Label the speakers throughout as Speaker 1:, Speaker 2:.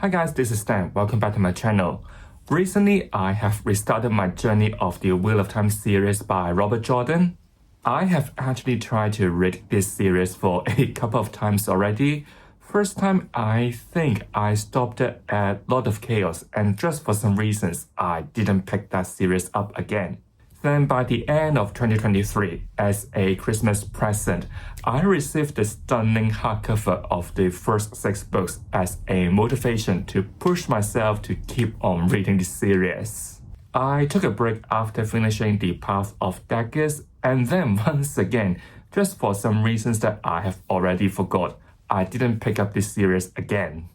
Speaker 1: Hi guys, this is Stan. Welcome back to my channel. Recently, I have restarted my journey of the Wheel of Time series by Robert Jordan. I have actually tried to read this series for a couple of times already. First time, I think I stopped it at Lot of Chaos, and just for some reasons, I didn't pick that series up again. Then by the end of 2023, as a Christmas present, I received the stunning hardcover of the first 6 books as a motivation to push myself to keep on reading the series. I took a break after finishing The Path of Daggers, and then once again, just for some reasons that I have already forgot, I didn't pick up this series again.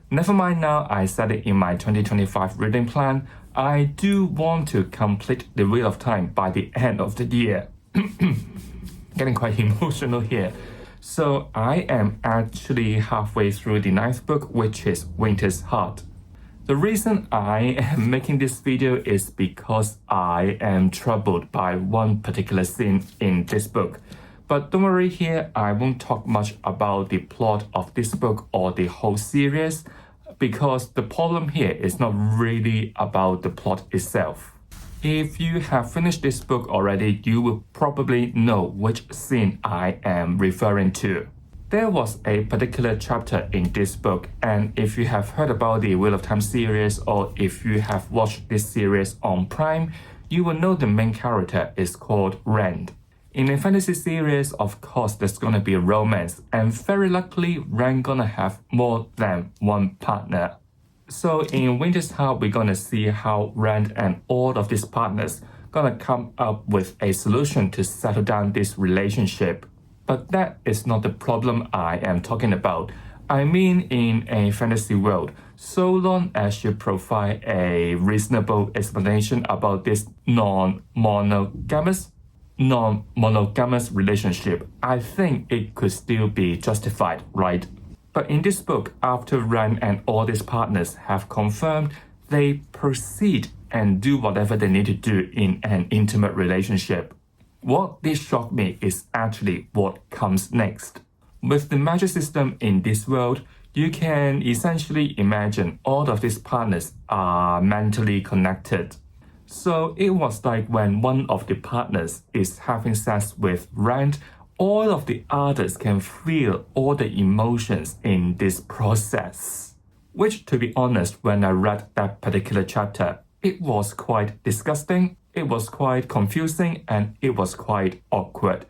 Speaker 1: Never mind now, I set it in my 2025 reading plan. I do want to complete the Wheel of Time by the end of the year. Getting quite emotional here. So I am actually halfway through the 9th book, which is Winter's Heart. The reason I am making this video is because I am troubled by one particular scene in this book. But don't worry here, I won't talk much about the plot of this book or the whole series, because the problem here is not really about the plot itself. If you have finished this book already, you will probably know which scene I am referring to. There was a particular chapter in this book, and if you have heard about the Wheel of Time series or if you have watched this series on Prime, you will know the main character is called Rand. In a fantasy series, of course, there's gonna be a romance, and very luckily, Rand gonna have more than one partner. So in Winter's Heart, we're gonna see how Rand and all of these partners gonna come up with a solution to settle down this relationship. But that is not the problem I am talking about. I mean, in a fantasy world, so long as you provide a reasonable explanation about this non-monogamous relationship, I think it could still be justified, right? But in this book, after Rand and all these partners have confirmed, they proceed and do whatever they need to do in an intimate relationship. What did shock me is actually what comes next. With the magic system in this world, you can essentially imagine all of these partners are mentally connected. So it was like when one of the partners is having sex with Rand, all of the others can feel all the emotions in this process. Which, to be honest, when I read that particular chapter, it was quite disgusting, it was quite confusing, and it was quite awkward.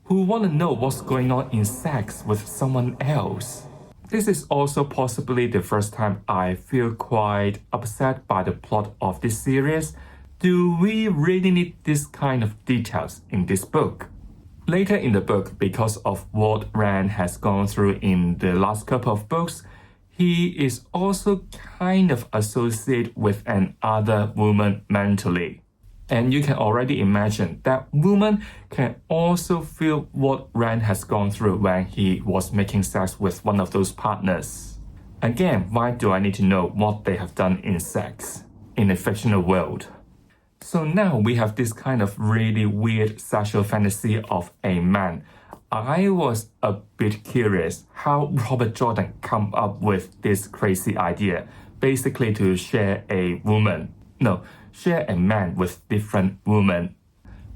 Speaker 1: Who want to know what's going on in sex with someone else? This is also possibly the first time I feel quite upset by the plot of this series. Do we really need this kind of details in this book? Later in the book, because of what Rand has gone through in the last couple of books, he is also kind of associated with another woman mentally. And you can already imagine that woman can also feel what Rand has gone through when he was making sex with one of those partners. Again, why do I need to know what they have done in sex in a fictional world? So now we have this kind of really weird sexual fantasy of a man. I was a bit curious how Robert Jordan come up with this crazy idea, basically to share a man with different women.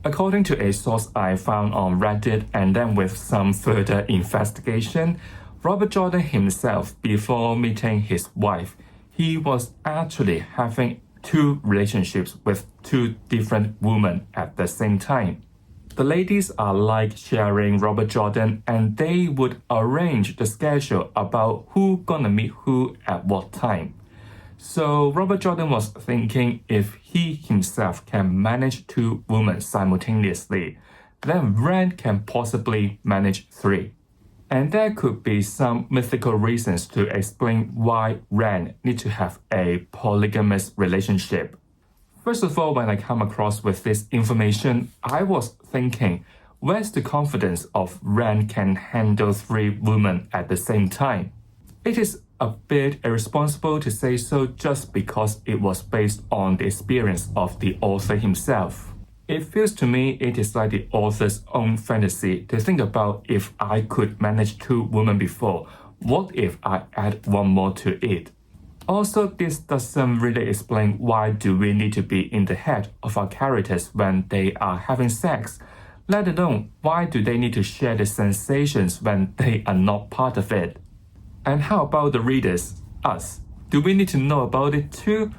Speaker 1: According to a source I found on Reddit, and then with some further investigation, Robert Jordan himself, before meeting his wife, he was actually having 2 relationships with 2 different women at the same time. The ladies are like sharing Robert Jordan, and they would arrange the schedule about who gonna meet who at what time. So Robert Jordan was thinking if he himself can manage 2 women simultaneously, then Rand can possibly manage 3. And there could be some mythical reasons to explain why Rand needs to have a polygamous relationship. First of all, when I come across with this information, I was thinking, where's the confidence of Rand can handle 3 women at the same time? It is a bit irresponsible to say so just because it was based on the experience of the author himself. It feels to me it is like the author's own fantasy to think about if I could manage 2 women before, what if I add one more to it? Also, this doesn't really explain why do we need to be in the head of our characters when they are having sex, let alone why do they need to share the sensations when they are not part of it. And how about the readers, us? Do we need to know about it too?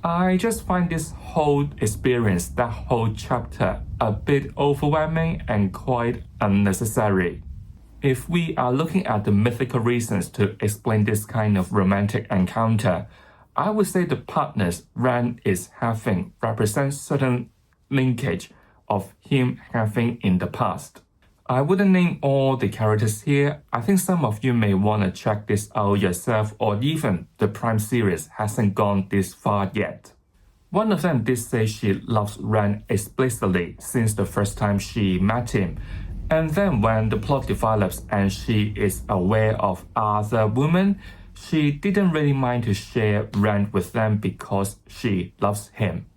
Speaker 1: I just find this whole experience, that whole chapter, a bit overwhelming and quite unnecessary. If we are looking at the mythical reasons to explain this kind of romantic encounter, I would say the partners Ran is having represents certain linkage of him having in the past. I wouldn't name all the characters here. I think some of you may want to check this out yourself, or even the Prime series hasn't gone this far yet. One of them did say she loves Ran explicitly since the first time she met him. And then when the plot develops and she is aware of other women, she didn't really mind to share Ran with them because she loves him.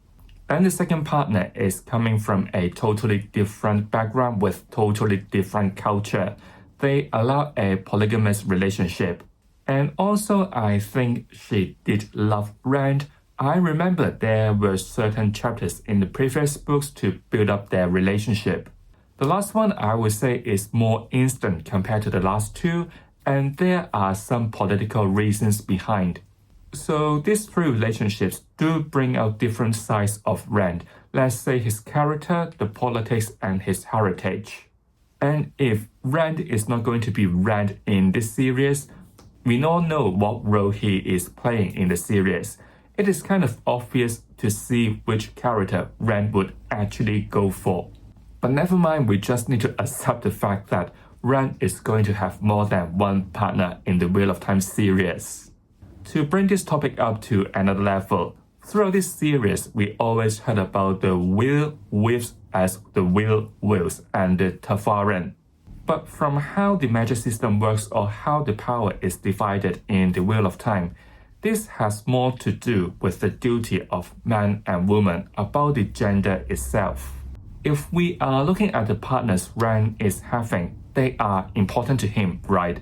Speaker 1: And the second partner is coming from a totally different background with totally different culture. They allow a polygamous relationship. And also, I think she did love Ran. I remember there were certain chapters in the previous books to build up their relationship. The last one I would say is more instant compared to the last two, and there are some political reasons behind. So these three relationships do bring out different sides of Rand. Let's say his character, the politics, and his heritage. And if Rand is not going to be Rand in this series, we all know what role he is playing in the series. It is kind of obvious to see which character Rand would actually go for. But never mind, we just need to accept the fact that Ran is going to have more than one partner in the Wheel of Time series. To bring this topic up to another level, throughout this series, we always heard about the Wheel Whips as the Wheel Wheels and the Tafaran. But from how the magic system works or how the power is divided in the Wheel of Time, this has more to do with the duty of man and woman about the gender itself. If we are looking at the partners Ran is having, they are important to him, right?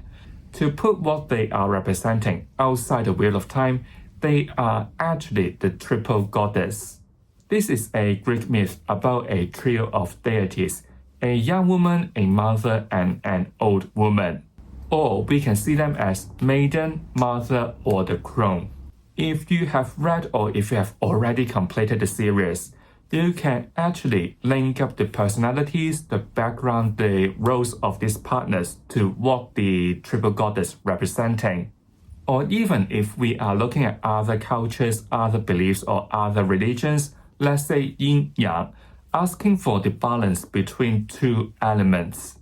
Speaker 1: To put what they are representing outside the Wheel of Time, they are actually the triple goddess. This is a Greek myth about a trio of deities, a young woman, a mother, and an old woman. Or we can see them as maiden, mother, or the crone. If you have read or if you have already completed the series, you can actually link up the personalities, the background, the roles of these partners to what the triple goddess representing. Or even if we are looking at other cultures, other beliefs, or other religions, let's say yin-yang, asking for the balance between two elements.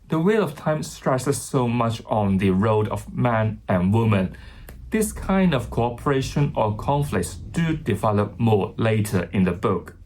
Speaker 1: The Wheel of Time stresses so much on the role of man and woman. This kind of cooperation or conflicts do develop more later in the book.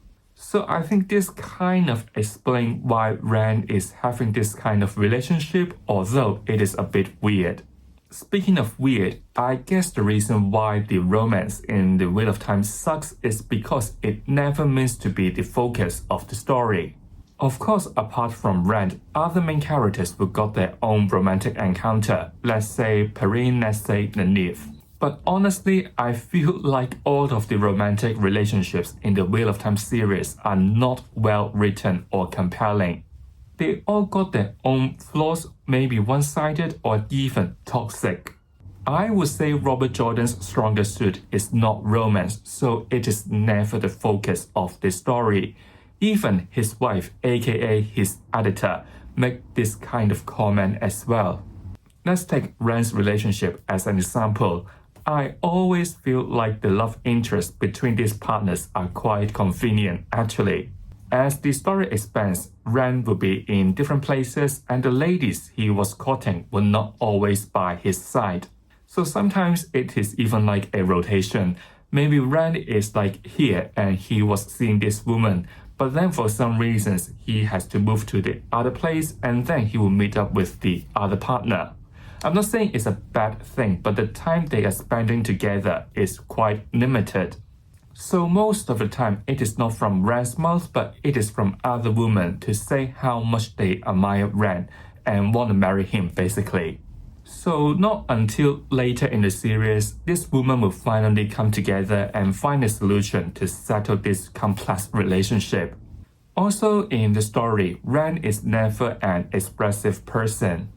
Speaker 1: So I think this kind of explains why Ran is having this kind of relationship, although it is a bit weird. Speaking of weird, I guess the reason why the romance in the Wheel of Time sucks is because it never means to be the focus of the story. Of course, apart from Ran, other main characters will got their own romantic encounter, let's say Perrine, let's say Nynaeve. But honestly, I feel like all of the romantic relationships in the Wheel of Time series are not well written or compelling. They all got their own flaws, maybe one-sided or even toxic. I would say Robert Jordan's Strangest suit is not romance, so it is never the focus of the story. Even his wife, aka his editor, make this kind of comment as well. Let's take Ran's relationship as an example. I always feel like the love interest between these partners are quite convenient actually. As the story expands, Ran will be in different places and the ladies he was courting were not always by his side. So sometimes it is even like a rotation. Maybe Ran is like here and he was seeing this woman, but then for some reasons he has to move to the other place and then he will meet up with the other partner. I'm not saying it's a bad thing, but the time they are spending together is quite limited. So most of the time, it is not from Ran's mouth, but it is from other women to say how much they admire Ran and want to marry him, basically. So not until later in the series, this woman will finally come together and find a solution to settle this complex relationship. Also in the story, Rand is never an expressive person.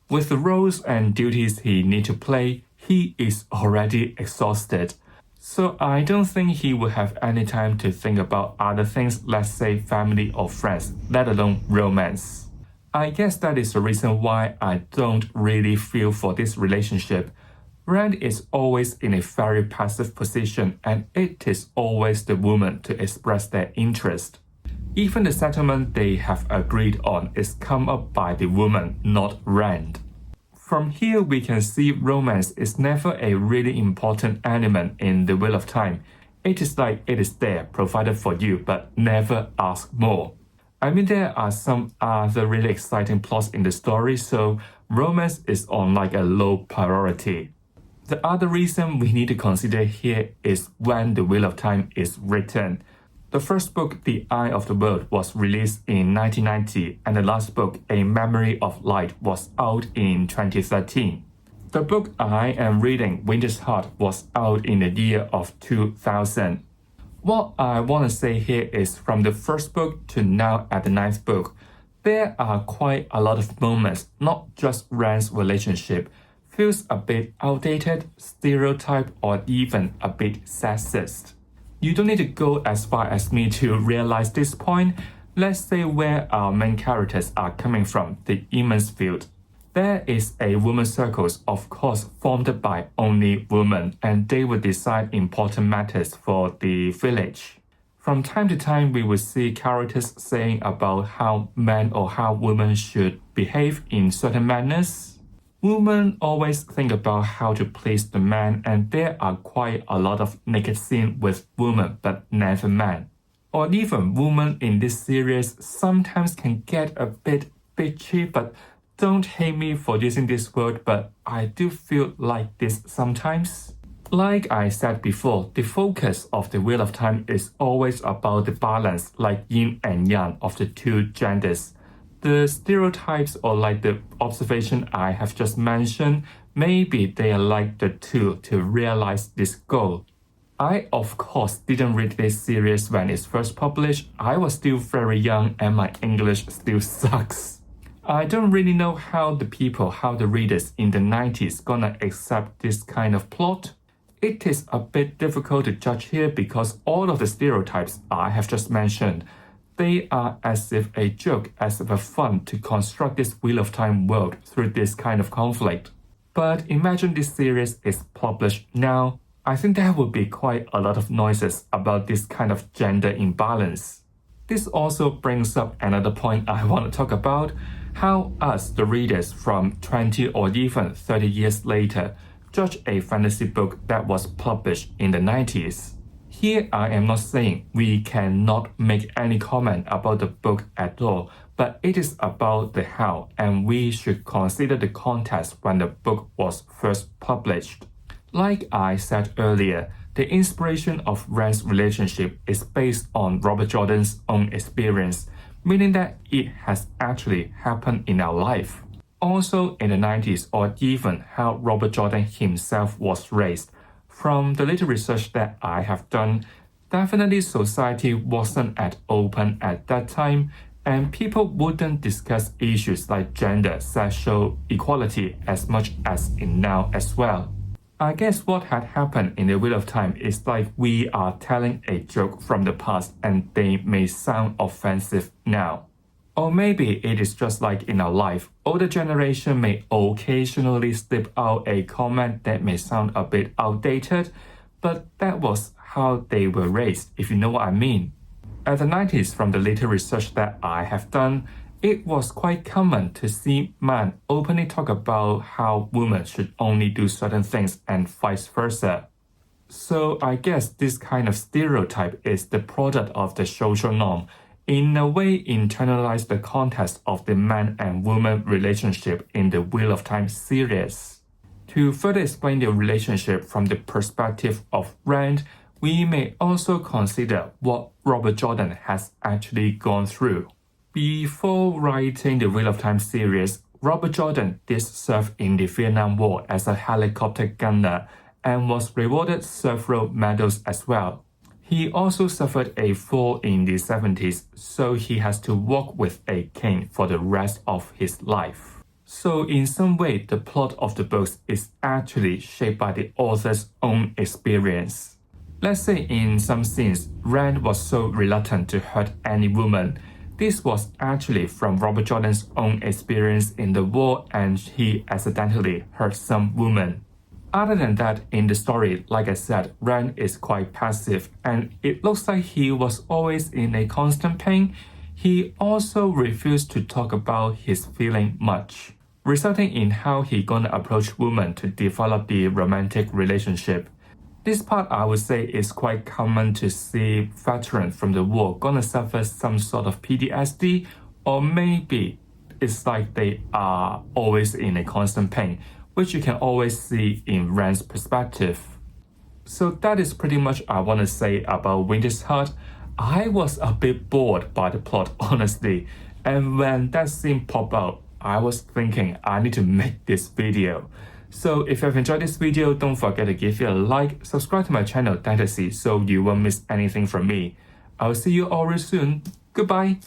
Speaker 1: With the roles and duties he needs to play, he is already exhausted. So I don't think he will have any time to think about other things, let's say family or friends, let alone romance. I guess that is the reason why I don't really feel for this relationship. Rand is always in a very passive position and it is always the woman to express their interest. Even the settlement they have agreed on is come up by the woman, not Rand. From here we can see romance is never a really important element in the Wheel of Time. It is like it is there, provided for you, but never ask more. I mean, there are some other really exciting plots in the story, so romance is on like a low priority. The other reason we need to consider here is when the Wheel of Time is written. The first book, The Eye of the World, was released in 1990, and the last book, A Memory of Light, was out in 2013. The book I am reading, Winter's Heart, was out in the year of 2000. What I want to say here is from the first book to now at the ninth book, there are quite a lot of moments, not just Rand's relationship, feels a bit outdated, stereotyped, or even a bit sexist. You don't need to go as far as me to realize this point. Let's say where our main characters are coming from, the immense field. There is a women's circles, of course, formed by only women, and they will decide important matters for the village. From time to time, we will see characters saying about how men or how women should behave in certain manners. Women always think about how to please the man, and there are quite a lot of naked scenes with women but never men. Or even women in this series sometimes can get a bit bitchy, but don't hate me for using this word, but I do feel like this sometimes. Like I said before, the focus of the Wheel of Time is always about the balance, like yin and yang of the two genders. The stereotypes or like the observation I have just mentioned, maybe they are like the tool to realize this goal. I of course didn't read this series when it's first published. I was still very young and my English still sucks. I don't really know how the readers in the 90s gonna accept this kind of plot. It is a bit difficult to judge here because all of the stereotypes I have just mentioned, they are as if a joke, as if a fun to construct this Wheel of Time world through this kind of conflict. But imagine this series is published now, I think there will be quite a lot of noises about this kind of gender imbalance. This also brings up another point I want to talk about, how us, the readers from 20 or even 30 years later, judge a fantasy book that was published in the 90s. Here I am not saying we cannot make any comment about the book at all, but it is about the how, and we should consider the context when the book was first published. Like I said earlier, the inspiration of Rand's relationship is based on Robert Jordan's own experience, meaning that it has actually happened in our life. Also in the 90s, or even how Robert Jordan himself was raised. From the little research that I have done, definitely society wasn't as open at that time, and people wouldn't discuss issues like gender, sexual equality as much as in now as well. I guess what had happened in the Wheel of Time is like we are telling a joke from the past and they may sound offensive now. Or maybe it is just like in our life, older generation may occasionally slip out a comment that may sound a bit outdated, but that was how they were raised, if you know what I mean. At the 90s, from the little research that I have done, it was quite common to see men openly talk about how women should only do certain things and vice versa. So I guess this kind of stereotype is the product of the social norm, in a way internalize the context of the man and woman relationship in the Wheel of Time series. To further explain the relationship from the perspective of Rand, we may also consider what Robert Jordan has actually gone through. Before writing the Wheel of Time series, Robert Jordan did serve in the Vietnam War as a helicopter gunner and was rewarded several medals as well. He also suffered a fall in the 70s, so he has to walk with a cane for the rest of his life. So in some way, the plot of the books is actually shaped by the author's own experience. Let's say in some scenes, Rand was so reluctant to hurt any woman. This was actually from Robert Jordan's own experience in the war, and he accidentally hurt some woman. Other than that, in the story, like I said, Rand is quite passive, and it looks like he was always in a constant pain. He also refused to talk about his feeling much, resulting in how he gonna approach women to develop the romantic relationship. This part I would say is quite common to see veterans from the war gonna suffer some sort of PTSD, or maybe it's like they are always in a constant pain, which you can always see in Rand's perspective. So that is pretty much I want to say about Winter's Heart. I was a bit bored by the plot, honestly, and when that scene popped out, I was thinking I need to make this video. So if you have enjoyed this video, don't forget to give it a like, subscribe to my channel Fantasy so you won't miss anything from me. I'll see you all real soon. Goodbye!